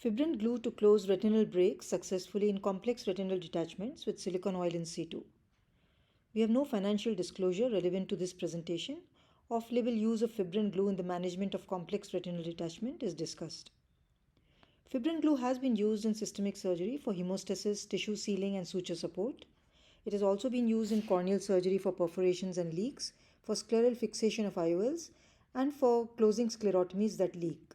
Fibrin glue to close retinal breaks successfully in complex retinal detachments with silicone oil in situ. We have no financial disclosure relevant to this presentation. Off-label use of fibrin glue in the management of complex retinal detachment is discussed. Fibrin glue has been used in systemic surgery for hemostasis, tissue sealing, and suture support. It has also been used in corneal surgery for perforations and leaks, for scleral fixation of IOLs, and for closing sclerotomies that leak.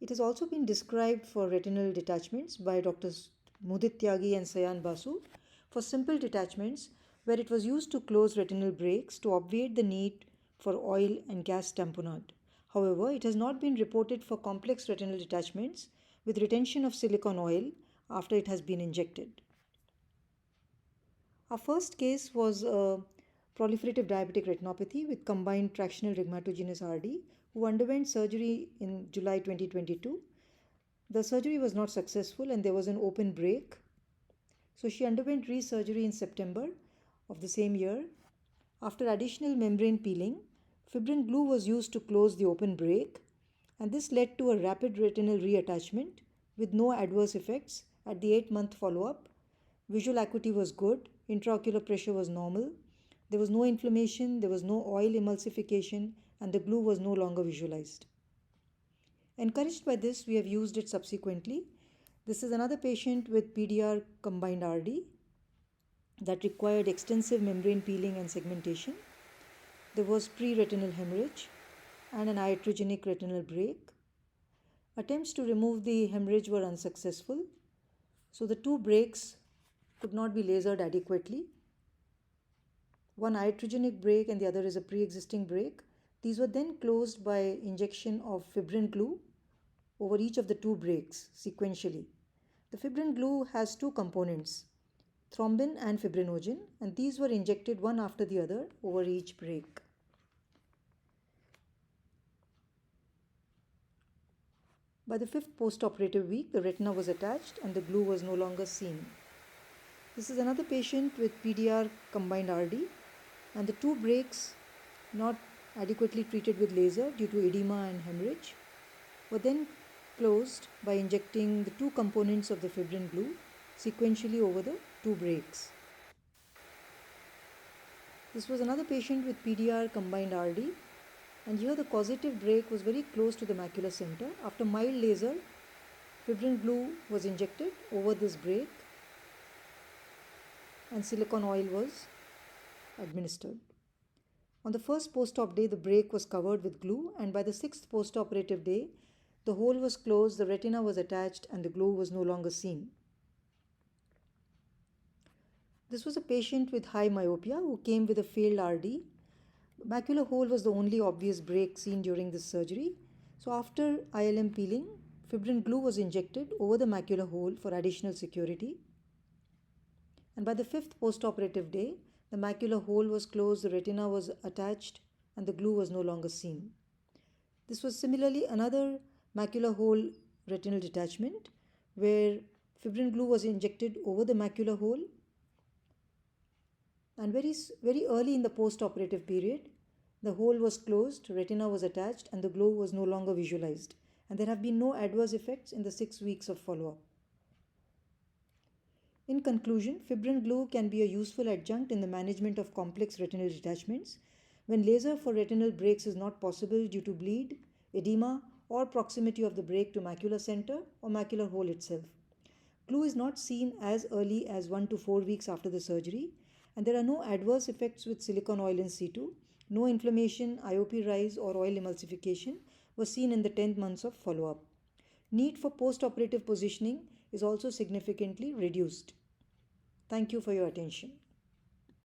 It has also been described for retinal detachments by Drs. Mudit Tyagi and Sayan Basu for simple detachments where it was used to close retinal breaks to obviate the need for oil and gas tamponade. However, it has not been reported for complex retinal detachments with retention of silicone oil after it has been injected. Our first case was a proliferative diabetic retinopathy with combined tractional rheumatogenic RD who underwent surgery in July 2022. The surgery was not successful and there was an open break. So she underwent resurgery in September of the same year. After additional membrane peeling, fibrin glue was used to close the open break, and this led to a rapid retinal reattachment with no adverse effects at the 8-month follow-up. Visual acuity was good, intraocular pressure was normal, there was no inflammation, there was no oil emulsification, and the glue was no longer visualized. Encouraged by this, we have used it subsequently. This is another patient with PDR combined RD that required extensive membrane peeling and segmentation. There was pre-retinal hemorrhage and an iatrogenic retinal break. Attempts to remove the hemorrhage were unsuccessful, so the two breaks could not be lasered adequately. One iatrogenic break and the other is a pre-existing break. These were then closed by injection of fibrin glue over each of the two breaks sequentially. The fibrin glue has two components, thrombin and fibrinogen, and these were injected one after the other over each break. By the 5th post-operative week, the retina was attached and the glue was no longer seen. This is another patient with PDR combined RD, and the two breaks, not adequately treated with laser due to edema and hemorrhage, were then closed by injecting the two components of the fibrin glue sequentially over the two breaks. This was another patient with PDR combined RD, and here the causative break was very close to the macular center. After mild laser, fibrin glue was injected over this break and silicone oil was administered. On the first post-op day, the break was covered with glue, and by the 6th post-operative day, the hole was closed, the retina was attached, and the glue was no longer seen. This was a patient with high myopia who came with a failed RD. Macular hole was the only obvious break seen during this surgery. So after ILM peeling, fibrin glue was injected over the macular hole for additional security. And by the 5th post-operative day, the macular hole was closed, the retina was attached, and the glue was no longer seen. This was similarly another macular hole retinal detachment where fibrin glue was injected over the macular hole, and very early in the post-operative period, the hole was closed, retina was attached, and the glue was no longer visualized. And there have been no adverse effects in the 6 weeks of follow-up. In conclusion, fibrin glue can be a useful adjunct in the management of complex retinal detachments when laser for retinal breaks is not possible due to bleed, edema, or proximity of the break to macular center or macular hole itself. Glue is not seen as early as 1 to 4 weeks after the surgery, and there are no adverse effects with silicone oil in situ. No inflammation, IOP rise, or oil emulsification was seen in the 10 months of follow-up. Need for post-operative positioning is also significantly reduced. Thank you for your attention.